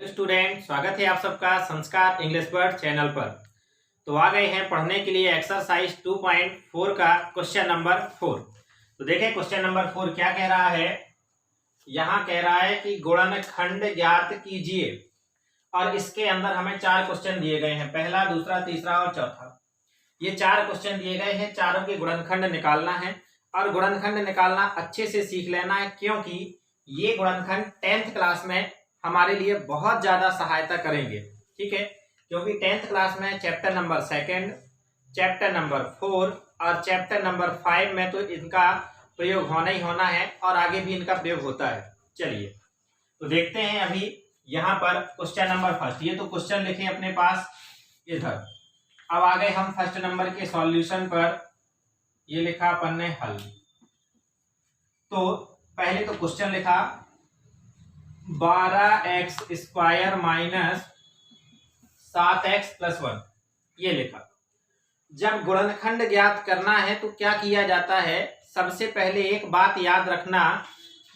Student, स्वागत है आप सबका संस्कार इंग्लिश वर्ड चैनल पर। तो आ गए हैं पढ़ने के लिए एक्सरसाइज 2.4 का क्वेश्चन नंबर 4। तो देखें क्वेश्चन नंबर 4 क्या कह रहा है। यहाँ कह रहा है कि गुणनखंड ज्ञात कीजिए और इसके अंदर हमें 4 क्वेश्चन दिए गए हैं, पहला, दूसरा, तीसरा और चौथा। ये 4 क्वेश्चन दिए गए हैं, चारों के गुणनखंड निकालना है और गुणनखंड निकालना अच्छे से सीख लेना है, क्योंकि ये गुणनखंड 10th क्लास में हमारे लिए बहुत ज्यादा सहायता करेंगे। ठीक है, क्योंकि 10th क्लास में चैप्टर नंबर 2, चैप्टर नंबर 4 और चैप्टर नंबर 5 में तो इनका प्रयोग होना ही होना है और आगे भी इनका प्रयोग होता है। चलिए तो देखते हैं अभी यहाँ पर क्वेश्चन नंबर 1। ये तो क्वेश्चन लिखे अपने पास इधर। अब आ गए हम फर्स्ट नंबर के सॉल्यूशन पर। ये लिखा अपन ने हल। तो पहले तो क्वेश्चन लिखा 12x² माइनस 7x + 1। ये लिखा। जब गुणनखंड ज्ञात करना है तो क्या किया जाता है, सबसे पहले एक बात याद रखना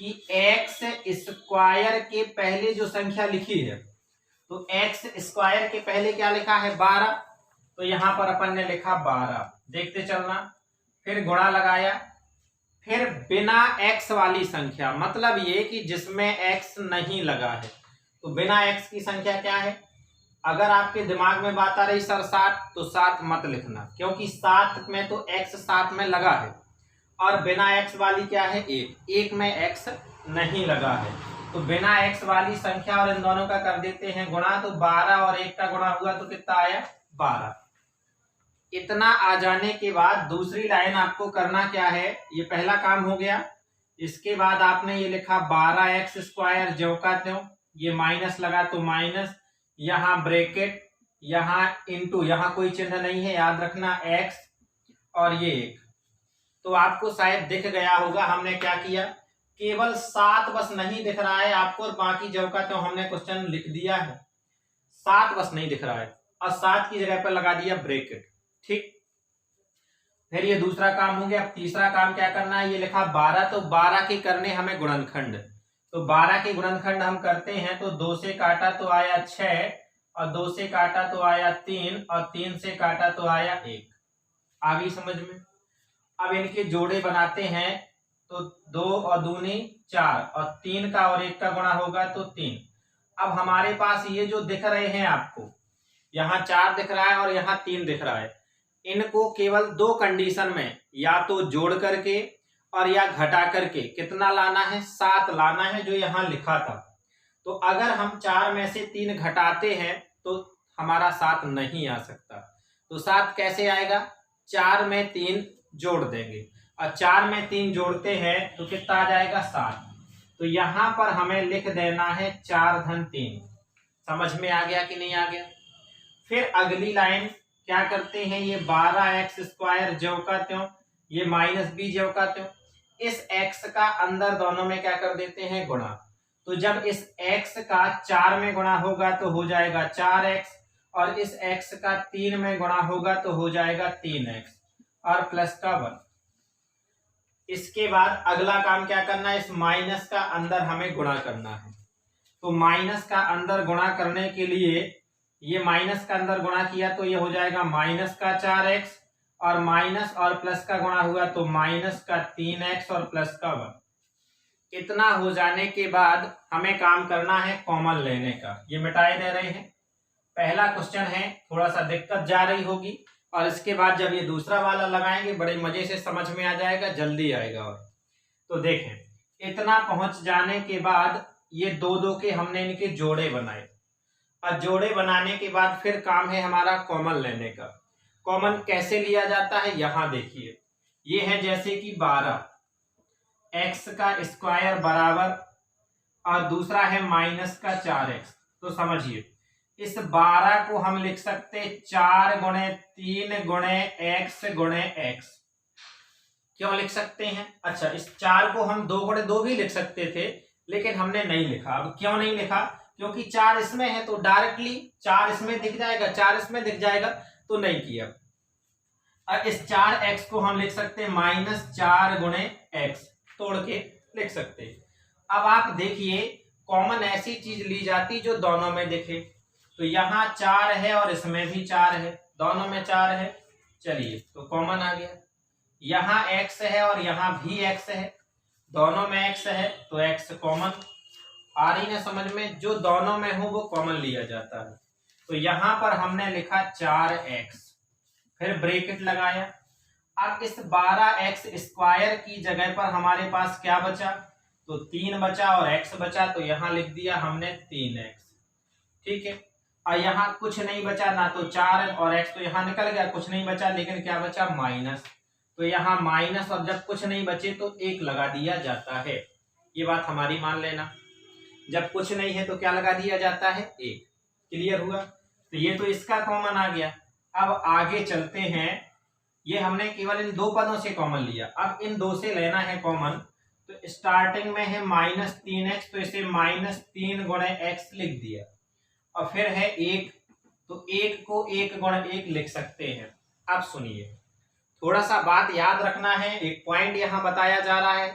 कि x² के पहले जो संख्या लिखी है, तो x² के पहले क्या लिखा है 12, तो यहां पर अपन ने लिखा 12। देखते चलना, फिर गुणा लगाया, फिर बिना x वाली संख्या, मतलब ये कि जिसमें x नहीं लगा है। तो बिना x की संख्या क्या है, अगर आपके दिमाग में बात आ रही सर 7, तो 7 मत लिखना, क्योंकि 7 में तो x 7 में लगा है और बिना x वाली क्या है 1, 1 में x नहीं लगा है। तो बिना x वाली संख्या और इन दोनों का कर देते हैं गुणा, तो 12 और 1 का गुणा हुआ तो कितना आया 12। इतना आ जाने के बाद दूसरी लाइन आपको करना क्या है, ये पहला काम हो गया। इसके बाद आपने ये लिखा 12x² ज्यों का त्यों, ये माइनस लगा तो माइनस, यहाँ ब्रैकेट, यहाँ इनटू, यहाँ कोई चिन्ह नहीं है, याद रखना x और ये 1। तो आपको शायद दिख गया होगा हमने क्या किया, केवल 7 बस नहीं दिख रहा है आपको और बाकी ज्यों का त्यों हमने क्वेश्चन लिख दिया है। 7 बस नहीं दिख रहा है और 7 की जगह पर लगा दिया ब्रैकेट। ठीक, फिर ये दूसरा काम हो गया। अब तीसरा काम क्या करना है, ये लिखा 12, तो 12 के करने हमें गुणनखंड, तो 12 के गुणनखंड हम करते हैं। तो 2 से काटा तो आया 6 और 2 से काटा तो आया 3 और 3 से काटा तो आया 1। आ गई समझ में। अब इनके जोड़े बनाते हैं, तो 2 और 2 4 और 3 का और 1 का गुणा होगा तो 3। अब हमारे पास ये जो दिख रहे हैं आपको, यहाँ 4 दिख रहा है और यहाँ 3 दिख रहा है, इनको केवल 2 कंडीशन में, या तो जोड़ करके और या घटा करके कितना लाना है 7 लाना है, जो यहाँ लिखा था। तो अगर हम 4 में से 3 घटाते हैं तो हमारा 7 नहीं आ सकता। तो 7 कैसे आएगा, 4 में 3 जोड़ देंगे और 4 में 3 जोड़ते हैं तो कितना आ जाएगा 7। तो यहाँ पर हमें लिख देना है 4 धन 3। समझ में आ गया कि नहीं आ गया। फिर अगली लाइन क्या करते हैं, ये 12x² ज्यों का त्यों, ये माइनस b ज्यों का त्यों, इस x का अंदर दोनों में क्या कर देते हैं गुणा। तो जब इस x का 4 में गुणा होगा तो हो जाएगा 4x और इस x का 3 में गुणा होगा तो हो जाएगा 3x और प्लस का 1। इसके बाद अगला काम क्या करना है, इस माइनस का अंदर हमें गुणा करना है। तो माइनस का अंदर गुणा करने के लिए ये माइनस का अंदर गुणा किया तो ये हो जाएगा माइनस का 4x और माइनस और प्लस का गुणा हुआ तो माइनस का 3x और प्लस का 1। इतना हो जाने के बाद हमें काम करना है कॉमन लेने का। ये मिटाए दे रहे हैं, पहला क्वेश्चन है, थोड़ा सा दिक्कत जा रही होगी और इसके बाद जब ये दूसरा वाला लगाएंगे बड़े मजे से समझ में आ जाएगा, जल्दी आएगा। और तो देखें, इतना पहुंच जाने के बाद ये 2 के हमने इनके जोड़े बनाए और जोड़े बनाने के बाद फिर काम है हमारा कॉमन लेने का। कॉमन कैसे लिया जाता है, यहां देखिए, ये है जैसे कि 12x² बराबर और दूसरा है माइनस का 4x। तो समझिए, इस 12 को हम लिख सकते 4 गुणे 3 गुणे x गुणे x। क्यों लिख सकते हैं, अच्छा, इस 4 को हम 2 गुणे 2 भी लिख सकते थे, लेकिन हमने नहीं लिखा। अब क्यों नहीं लिखा, क्योंकि 4 इसमें है तो डायरेक्टली 4 इसमें दिख जाएगा, 4 इसमें दिख जाएगा, तो नहीं किया। अब इस 4x को हम लिख सकते हैं -4 गुणे x, तोड़ के लिख सकते हैं। अब आप देखिए कॉमन ऐसी चीज ली जाती जो दोनों में दिखे। तो यहाँ 4 है और इसमें भी 4 है, दोनों में 4 है, चलिए तो कॉमन आ गया। यहाँ x है और यहाँ भी x है, दोनों में x है तो x कॉमन। आ रही ना समझ में, जो दोनों में हो वो कॉमन लिया जाता है। तो यहाँ पर हमने लिखा 4x, फिर ब्रैकेट लगाया। अब इस 12x स्क्वायर की जगह पर हमारे पास क्या बचा, तो 3 बचा और x बचा, तो यहाँ लिख दिया हमने 3x। ठीक है, और यहाँ कुछ नहीं बचा, ना तो 4 और x तो यहाँ निकल गया, कुछ नहीं बचा, लेकिन क्या बचा, माइनस। तो यहाँ माइनस, और जब कुछ नहीं बचे तो 1 लगा दिया जाता है। ये बात हमारी मान लेना, जब कुछ नहीं है तो क्या लगा दिया जाता है, 1। क्लियर हुआ। तो ये तो इसका कॉमन आ गया। अब आगे चलते हैं, ये हमने केवल इन 2 पदों से कॉमन लिया, अब इन 2 से लेना है कॉमन। तो स्टार्टिंग में है -3x, तो इसे -3 गुणे x लिख दिया, और फिर है 1, तो 1 को 1 गुणे 1 लिख सकते हैं। अब सुनिए, थोड़ा सा बात याद रखना है, एक पॉइंट यहां बताया जा रहा है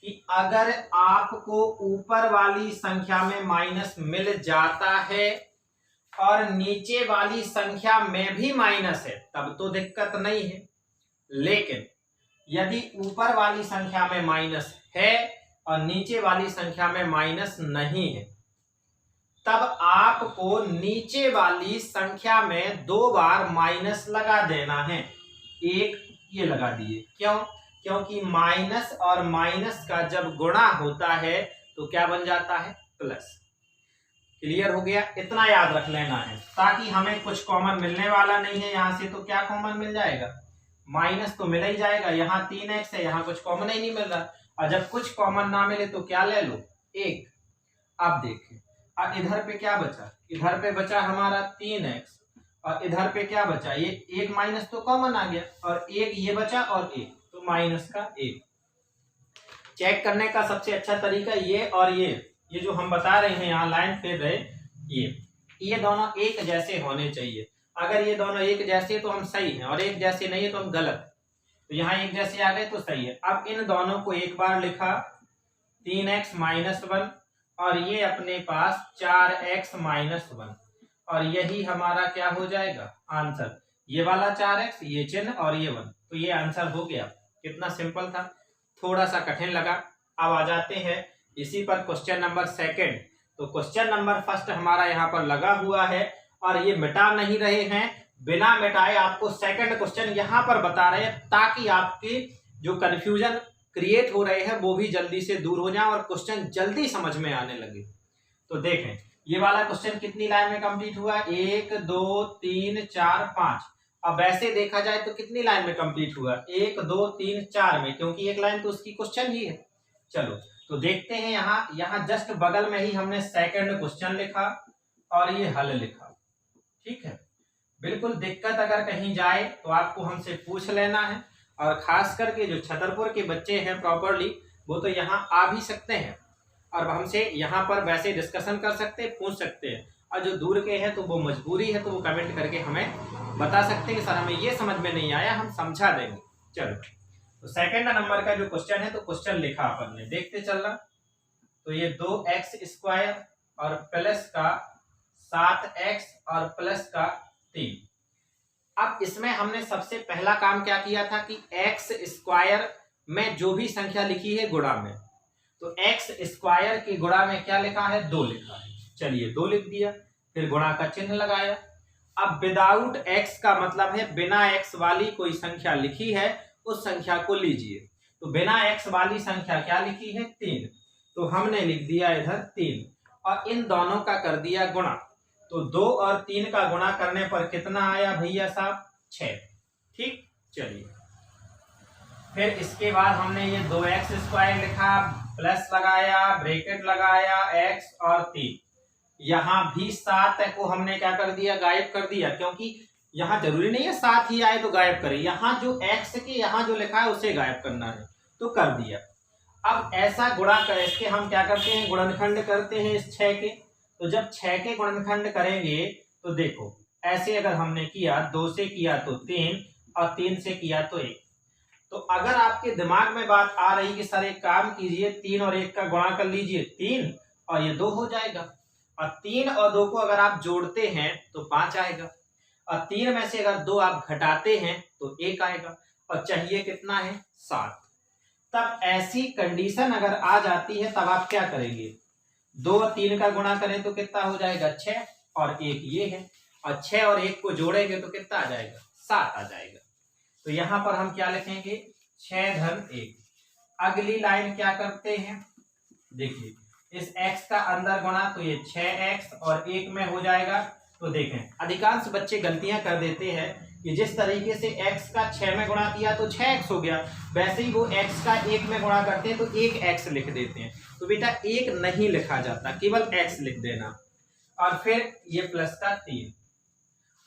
कि अगर आपको ऊपर वाली संख्या में माइनस मिल जाता है और नीचे वाली संख्या में भी माइनस है तब तो दिक्कत नहीं है, लेकिन यदि ऊपर वाली संख्या में माइनस है और नीचे वाली संख्या में माइनस नहीं है, तब आपको नीचे वाली संख्या में 2 बार माइनस लगा देना है। एक ये लगा दिए, क्यों, क्योंकि माइनस और माइनस का जब गुणा होता है तो क्या बन जाता है, प्लस। क्लियर हो गया, इतना याद रख लेना है, ताकि हमें कुछ कॉमन मिलने वाला नहीं है यहां से, तो क्या कॉमन मिल जाएगा, माइनस तो मिल ही जाएगा। यहाँ 3x है, यहाँ कुछ कॉमन ही नहीं मिल रहा, और जब कुछ कॉमन ना मिले तो क्या ले लो, 1। अब देखें, अब इधर पे क्या बचा, इधर पे बचा हमारा 3x, और इधर पे क्या बचा, ये 1 माइनस तो कॉमन आ गया, और 1 ये बचा और 1, तो माइनस का 1। चेक करने का सबसे अच्छा तरीका ये, और ये जो हम बता रहे हैं यहाँ लाइन फिर रहे, ये दोनों एक जैसे होने चाहिए। अगर ये दोनों एक जैसे तो हम सही हैं, और एक जैसे नहीं है तो हम गलत। तो यहाँ एक जैसे आ गए तो सही है। अब इन दोनों को एक बार लिखा 3x - 1, और ये अपने पास 4x - 1, और यही हमारा क्या हो जाएगा, आंसर। ये वाला 4x, ये चिन्ह और ये 1, तो ये आंसर हो गया। कितना सिंपल था, थोड़ा सा कठिन लगा। अब आ जाते हैं इसी पर क्वेश्चन नंबर 2। तो क्वेश्चन नंबर 1 हमारा यहाँ पर लगा हुआ है, और ये मिटा नहीं रहे हैं, बिना मिटाए आपको सेकंड क्वेश्चन यहाँ पर बता रहे हैं, ताकि आपके जो कंफ्यूजन क्रिएट हो रहे हैं वो भी जल्दी से दूर हो जाए और क्वेश्चन जल्दी समझ में आने लगे। तो देखें, ये वाला क्वेश्चन कितनी लाइन में कंप्लीट हुआ, 1 2 3 4 5। अब वैसे देखा जाए तो कितनी लाइन में कंप्लीट हुआ, 1 2 3 4 में, क्योंकि एक लाइन तो उसकी क्वेश्चन ही है। चलो तो देखते हैं, यहाँ जस्ट बगल में ही हमने सेकंड क्वेश्चन लिखा और ये हल लिखा। ठीक है, बिल्कुल दिक्कत अगर कहीं जाए तो आपको हमसे पूछ लेना है, और खास करके जो छतरपुर के बच्चे हैं प्रॉपरली, वो तो यहाँ आ भी सकते हैं और हमसे यहाँ पर वैसे डिस्कशन कर सकते हैं, पूछ सकते हैं। और जो दूर के हैं तो वो मजबूरी है, तो वो कमेंट करके हमें बता सकते हैं कि सर हमें ये समझ में नहीं आया, हम समझा देंगे। चलो, तो सेकंड नंबर का जो क्वेश्चन है, तो क्वेश्चन लिखा अपन ने, देखते चलना। तो ये 2x² और प्लस का 7x और प्लस का 3। अब इसमें हमने सबसे पहला काम क्या किया था कि x² में जो भी संख्या लिखी है गुणा में, तो x² के गुणा में क्या लिखा है, 2 लिखा है। चलिए 2 लिख दिया, फिर गुणा का चिन्ह लगाया। अब विदाउट x का मतलब है बिना x वाली कोई संख्या लिखी है उस संख्या को लीजिए। तो बिना x वाली संख्या क्या लिखी है, 3, तो हमने लिख दिया इधर 3, और इन दोनों का कर दिया गुणा। तो 2 और 3 का गुणा करने पर कितना आया भैया साहब, 6। ठीक, चलिए फिर इसके बाद हमने ये 2x² लिखा, प्लस लगाया, ब्रैकेट लगाया, x और 3। यहाँ भी 7 को हमने क्या कर दिया, गायब कर दिया, क्योंकि यहाँ जरूरी नहीं है 7 ही आए तो गायब करें, यहाँ जो x के यहाँ जो लिखा है उसे गायब करना है, तो कर दिया। अब ऐसा गुणा कर, इसके हम क्या करते हैं, गुणनखंड करते हैं इस 6 के। तो जब 6 के गुणनखंड करेंगे तो देखो, ऐसे अगर हमने किया, 2 से किया तो 3 और 3 से किया तो 1। तो अगर आपके दिमाग में बात आ रही कि सर एक काम कीजिए, 3 और 1 का गुणा कर लीजिए 3, और ये 2 हो जाएगा। और 3 और 2 को अगर आप जोड़ते हैं तो 5 आएगा, और 3 में से अगर 2 आप घटाते हैं तो 1 आएगा, और चाहिए कितना है 7। तब ऐसी कंडीशन अगर आ जाती है तब आप क्या करेंगे, 2 और 3 का गुणा करें तो कितना हो जाएगा 6, और 1 ये है, और 6 और 1 को जोड़ेंगे तो कितना आ जाएगा 7 आ जाएगा। तो यहां पर हम क्या लिखेंगे 6 धन 1। अगली लाइन क्या करते हैं, देखिए इस x का अंदर गुणा तो ये 6x और 1 में हो जाएगा। तो देखें अधिकांश बच्चे गलतियां कर देते हैं कि जिस तरीके से x का 6 में गुणा किया तो 6x हो गया, वैसे ही वो x का 1 में गुणा करते हैं तो 1x लिख देते हैं। तो बेटा 1 नहीं लिखा जाता, केवल x लिख देना, और फिर ये प्लस का 3।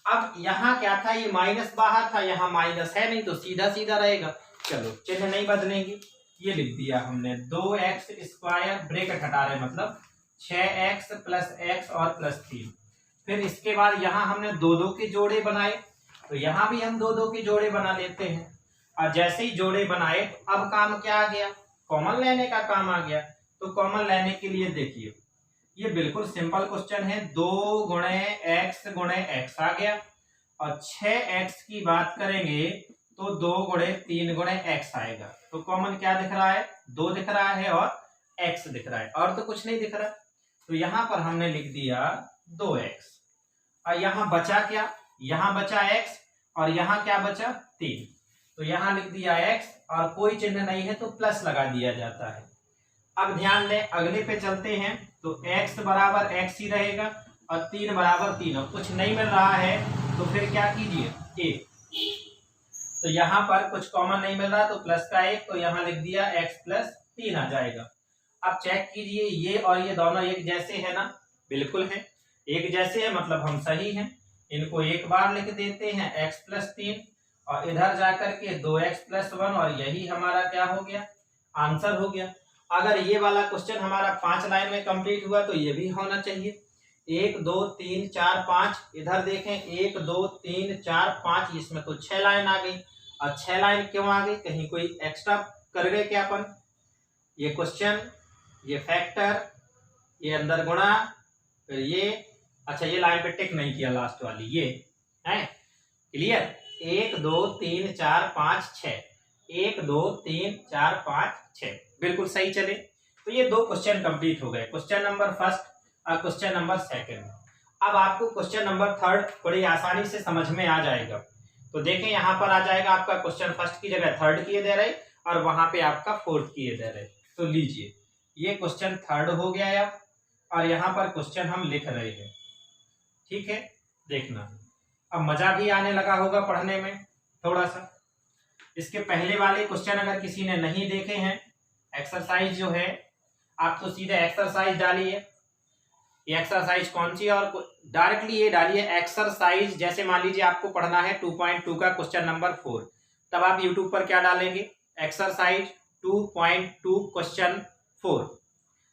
अब यहाँ क्या था, ये माइनस बाहर था, यहाँ माइनस है नहीं तो सीधा सीधा रहेगा। चलो चिन्ह नहीं बदलेंगे, ये लिख दिया हमने 2x स्क्वायर, ब्रैकेट हटा रहे मतलब 6x प्लस x और प्लस 3। फिर इसके बाद यहाँ हमने 2-2 के जोड़े बनाए, तो यहाँ भी हम 2-2 के जोड़े बना लेते हैं। और जैसे ही जोड़े बनाए अब काम क्या आ गया, कॉमन लेने का काम आ गया। तो कॉमन लेने के लिए देखिए ये बिल्कुल सिंपल क्वेश्चन है, 2 गुणे x आ गया, और 6x की बात करेंगे तो 2 गुणे 3 गुणे x आएगा। तो कॉमन क्या दिख रहा है, 2 दिख रहा है और x दिख रहा है, और तो कुछ नहीं दिख रहा। तो यहां पर हमने लिख दिया 2x, और यहां बचा क्या, यहां बचा x, और यहां क्या बचा 3। तो यहां लिख दिया x, और कोई चिन्ह नहीं है तो प्लस लगा दिया जाता है। अब ध्यान दें अगले पे चलते हैं, तो x बराबर x ही रहेगा, और 3 बराबर 3, और कुछ नहीं मिल रहा है तो फिर क्या कीजिए 1। तो यहाँ पर कुछ कॉमन नहीं मिल रहा तो प्लस का 1, तो यहाँ लिख दिया x प्लस 3 आ जाएगा। अब चेक कीजिए ये और ये दोनों एक जैसे है ना, बिल्कुल है, एक जैसे है मतलब हम सही हैं। इनको एक बार लिख देते हैं x प्लस 3, और इधर जाकर के 2x प्लस 1, और यही हमारा क्या हो गया, आंसर हो गया। अगर ये वाला क्वेश्चन हमारा 5 लाइन में कंप्लीट हुआ तो ये भी होना चाहिए। 1 2 3 4 5, इधर देखें 1 2 3 4 5, इसमें तो 6 लाइन आ गई। और 6 लाइन क्यों आ गई, कहीं कोई एक्स्ट्रा कर गए क्या अपन, ये क्वेश्चन, ये फैक्टर, ये अंदर गुणा, फिर ये, अच्छा ये लाइन पे टिक नहीं किया लास्ट वाली, ये है क्लियर। 1 2 3 4 5 6, 1 2 3 4 5 6, बिल्कुल सही चले। तो ये 2 क्वेश्चन कंप्लीट हो गए, क्वेश्चन नंबर फर्स्ट और क्वेश्चन नंबर सेकंड। अब आपको क्वेश्चन नंबर थर्ड बड़ी आसानी से समझ में आ जाएगा। तो देखें यहाँ पर आ जाएगा आपका क्वेश्चन फर्स्ट की जगह थर्ड किए दे रहे, और वहां पे आपका फोर्थ किए दे रहे। तो लीजिए ये क्वेश्चन थर्ड हो गया अब, और यहाँ पर क्वेश्चन हम लिख रहे हैं, ठीक है। देखना अब मजा भी आने लगा होगा पढ़ने में थोड़ा सा। इसके पहले वाले क्वेश्चन अगर किसी ने नहीं देखे हैं, एक्सरसाइज जो है आप तो सीधे एक्सरसाइज डालिए। ये एक्सरसाइज कौन सी है, और डायरेक्टली ये डालिए एक्सरसाइज। जैसे मान लीजिए आपको पढ़ना है 2.2 का क्वेश्चन नंबर 4, तब आप यूट्यूब पर क्या डालेंगे, एक्सरसाइज 2.2 क्वेश्चन 4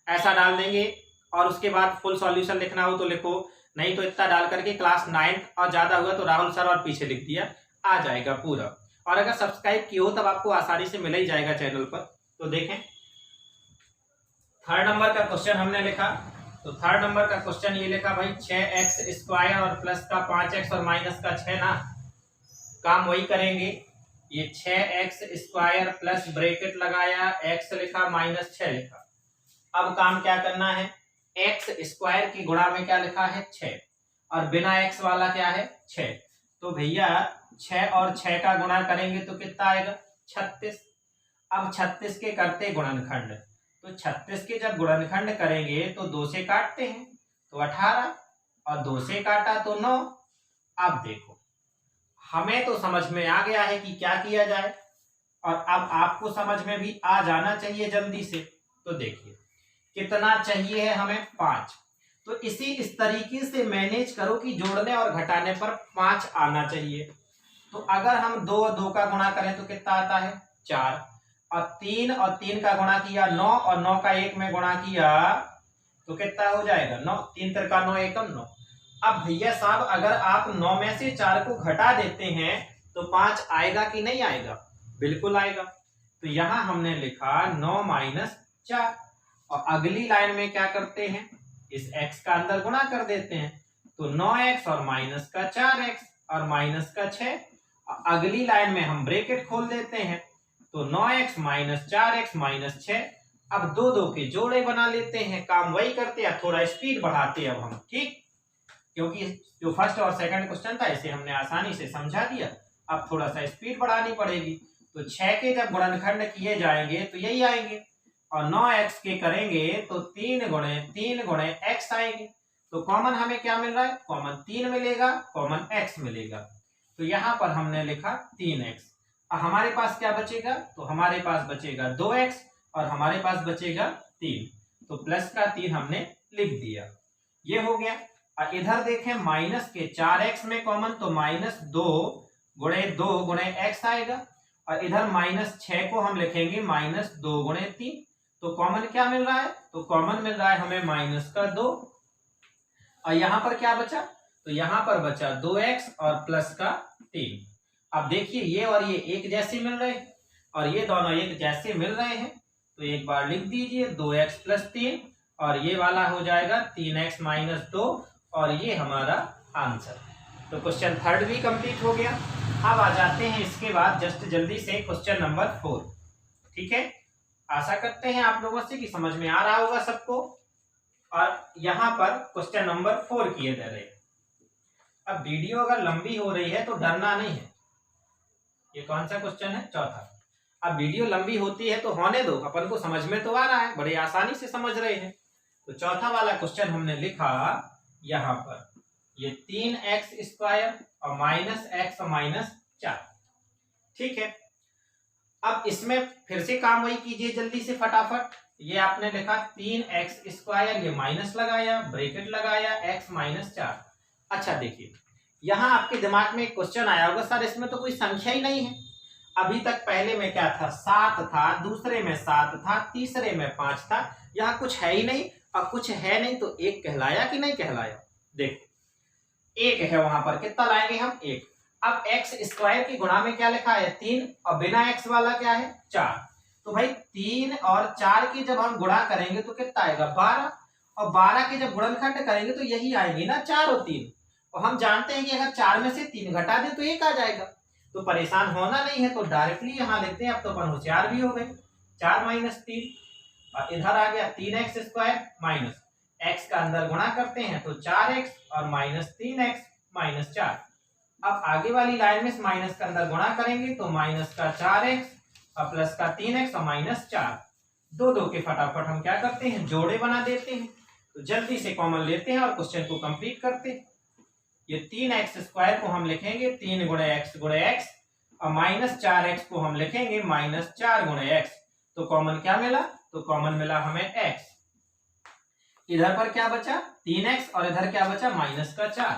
ऐसा डाल देंगे, और उसके बाद फुल सॉल्यूशन लिखना हो तो लिखो, नहीं तो इतना डाल करके क्लास 9 और ज्यादा हुआ तो राहुल सर और पीछे लिख दिया, आ जाएगा पूरा। और अगर सब्सक्राइब किए हो तब आपको आसानी से मिल ही जाएगा चैनल पर। तो देखें थर्ड नंबर का क्वेश्चन हमने लिखा, तो थर्ड नंबर का क्वेश्चन ये लिखा भाई 6x स्क्वायर और प्लस का 5x और माइनस का 6 ना, काम वही करेंगे। ये 6x स्क्वायर प्लस ब्रैकेट लगाया, x लिखा माइनस 6 लिखा। अब काम क्या करना है, x स्क्वायर की गुणा में क्या लिखा है 6, और बिना x वाला क्या है 6। तो भैया 6 और 6 का गुणा करेंगे तो कितना आएगा 36। अब 36 के करते गुणनखंड, तो 36 के जब गुणनखंड करेंगे तो 2 से काटते हैं तो 18, और 2 से काटा तो 9। अब देखो हमें तो समझ में आ गया है कि क्या किया जाए, और अब आपको समझ में भी आ जाना चाहिए जल्दी से। तो देखिए कितना चाहिए है हमें 5, तो इस तरीके से मैनेज करो कि जोड़ने और घटाने पर 5 आना चाहिए। तो अगर हम 2 और 2 का गुणा करें तो कितना आता है 4, और 3 और 3 का गुणा किया 9, और 9 का 1 में गुणा किया तो कितना हो जाएगा 9, 3 3 9 एकम 9। अब भैया साहब अगर आप 9 में से 4 को घटा देते हैं तो 5 आएगा कि नहीं आएगा, बिल्कुल आएगा। तो यहां हमने लिखा 9 - 4, और अगली लाइन में क्या करते हैं, इस x का अंदर गुणा कर देते हैं, तो 9x और माइनस का 4x और माइनस का 6। अगली लाइन में हम ब्रैकेट खोल देते हैं, तो 9x माइनस 4x माइनस 6। अब दो दो के जोड़े बना लेते हैं, काम वही करते हैं, थोड़ा स्पीड बढ़ाते हैं अब हम, ठीक, क्योंकि जो फर्स्ट और सेकंड क्वेश्चन था इसे हमने आसानी से समझा दिया, अब थोड़ा सा स्पीड बढ़ानी पड़ेगी। तो 6 के जब गुणनखंड किए जाएंगे तो यही आएंगे, और 9x के करेंगे तो 3 गुणे x आएंगे। तो कॉमन हमें क्या मिल रहा है, कॉमन 3 मिलेगा, कॉमन x मिलेगा। तो यहां पर हमने लिखा 3x। अब हमारे पास क्या बचेगा, तो हमारे पास बचेगा 2x और हमारे पास बचेगा 3। तो प्लस का 3 हमने लिख दिया, ये हो गया। और इधर देखें माइनस के 4x में कॉमन, तो माइनस 2 गुणे x आएगा, और इधर माइनस 6 को हम लिखेंगे माइनस 2 गुणे 3। तो कॉमन क्या मिल रहा है, तो कॉमन मिल रहा है हमें माइनस का 2। और यहां पर क्या बचा, तो यहां पर बचा 2x और प्लस का 3। अब देखिए ये और ये एक जैसे मिल रहे हैं, और ये दोनों एक जैसे मिल रहे हैं, तो एक बार लिख दीजिए 2x प्लस 3, और ये वाला हो जाएगा 3x माइनस 2, और ये हमारा आंसर। तो क्वेश्चन थर्ड भी कंप्लीट हो गया। अब आ जाते हैं इसके बाद जस्ट जल्दी से क्वेश्चन नंबर 4, ठीक है। आशा करते हैं आप लोगों से कि समझ में आ रहा होगा सबको। और यहाँ पर क्वेश्चन नंबर 4 किए जा रहे हैं। अब वीडियो अगर लंबी हो रही है तो डरना नहीं है। ये कौन सा क्वेश्चन है, चौथा। अब वीडियो लंबी होती है तो होने दो, अपन को समझ में तो आ रहा है, बड़े आसानी से समझ रहे हैं। तो चौथा वाला क्वेश्चन हमने लिखा यहाँ पर, ये 3x² और माइनस x और माइनस 4, ठीक है। अब इसमें फिर से काम वही कीजिए जल्दी से फटाफट। ये आपने लिखा 3x², ये माइनस लगाया, ब्रैकेट लगाया, x माइनस 4। अच्छा देखिए, यहाँ आपके दिमाग में एक क्वेश्चन आया होगा, सर इसमें तो कोई संख्या ही नहीं है। अभी तक पहले में क्या था, 7 था, दूसरे में 7 था, तीसरे में 5 था, यहाँ कुछ है ही नहीं। अब कुछ है नहीं तो एक कहलाया कि नहीं कहलाया, देखो एक है वहां पर, कितना लाएंगे हम, 1। अब x² की गुणा में क्या लिखा है, 3, और बिना x वाला क्या है, 4। तो भाई 3 और 4 की जब हम गुणा करेंगे तो कितना आएगा, 12, और 12 के जब गुणनखंड करेंगे तो यही आएंगे ना, 4 और 3। और हम जानते हैं कि अगर 4 में से 3 घटा दें तो 1 आ जाएगा। तो परेशान होना नहीं है, तो डायरेक्टली यहाँ लिखते हैं। अब तो अपन होशियार भी हो गए, 4 माइनस 3, और इधर आ गया 3x² माइनस x का अंदर गुणा करते हैं तो 4x और माइनस 3x माइनस 4। अब आगे वाली लाइन में माइनस का अंदर गुणा करेंगे तो माइनस का 4x और प्लस का 3x और माइनस 4। दो दो के फटाफट हम क्या करते हैं, जोड़े बना देते हैं। तो जल्दी से कॉमन लेते हैं और क्वेश्चन को कंप्लीट करते हैं। ये 3x² को हम लिखेंगे 3 गुणे x, और माइनस 4x को हम लिखेंगे माइनस 4 गुणे x। तो कॉमन क्या मिला, तो कॉमन मिला हमें x। इधर पर क्या बचा, 3x, और इधर क्या बचा, माइनस का 4।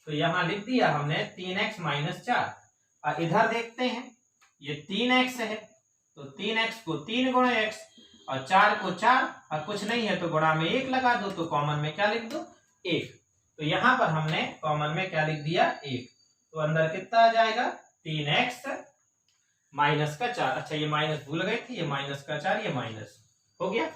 तो यहां लिख दिया हमने 3x माइनस 4। और इधर देखते हैं, ये 3x है तो 3x को 3 गुणे x, और 4 को 4, और कुछ नहीं है तो गुणा में 1 लगा दो, तो कॉमन में क्या लिख दो, 1। तो यहां पर हमने कॉमन में क्या लिख दिया, 1। तो अंदर कितना आ जाएगा, 3x माइनस का 4। अच्छा ये माइनस भूल गए थे, ये माइनस का 4, ये माइनस हो गया।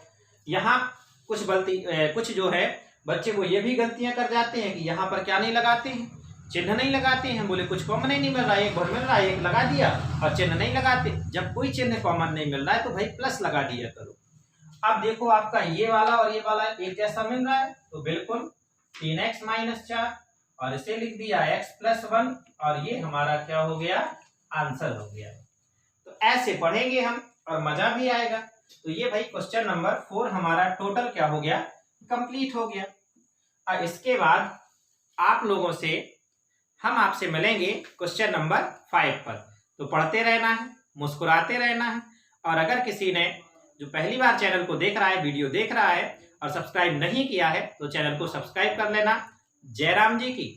यहाँ कुछ जो है बच्चे वो ये भी गलतियां कर जाते हैं कि यहाँ पर क्या नहीं लगाते हैं, चिन्ह नहीं लगाते हैं। बोले कुछ कॉमन ही नहीं मिल रहा है, एक बार मिल रहा है, एक लगा दिया, और चिन्ह नहीं लगाते। जब कोई चिन्ह कॉमन नहीं मिल रहा है तो भाई प्लस लगा दिया करो। अब देखो आपका ये वाला और ये वाला एक जैसा मिल रहा है, तो बिल्कुल 3x माइनस 4, और इसे लिख दिया x प्लस 1, और ये हमारा क्या हो गया, आंसर हो गया। तो ऐसे पढ़ेंगे हम और मजा भी आएगा। तो ये भाई क्वेश्चन नंबर 4 हमारा टोटल क्या हो गया, कंप्लीट हो गया। और इसके बाद आप लोगों से हम आपसे मिलेंगे क्वेश्चन नंबर 5 पर। तो पढ़ते रहना है, मुस्कुराते रहना है। और अगर किसी ने जो पहली बार चैनल को देख रहा है, वीडियो देख रहा है और सब्सक्राइब नहीं किया है, तो चैनल को सब्सक्राइब कर लेना। जय राम जी की।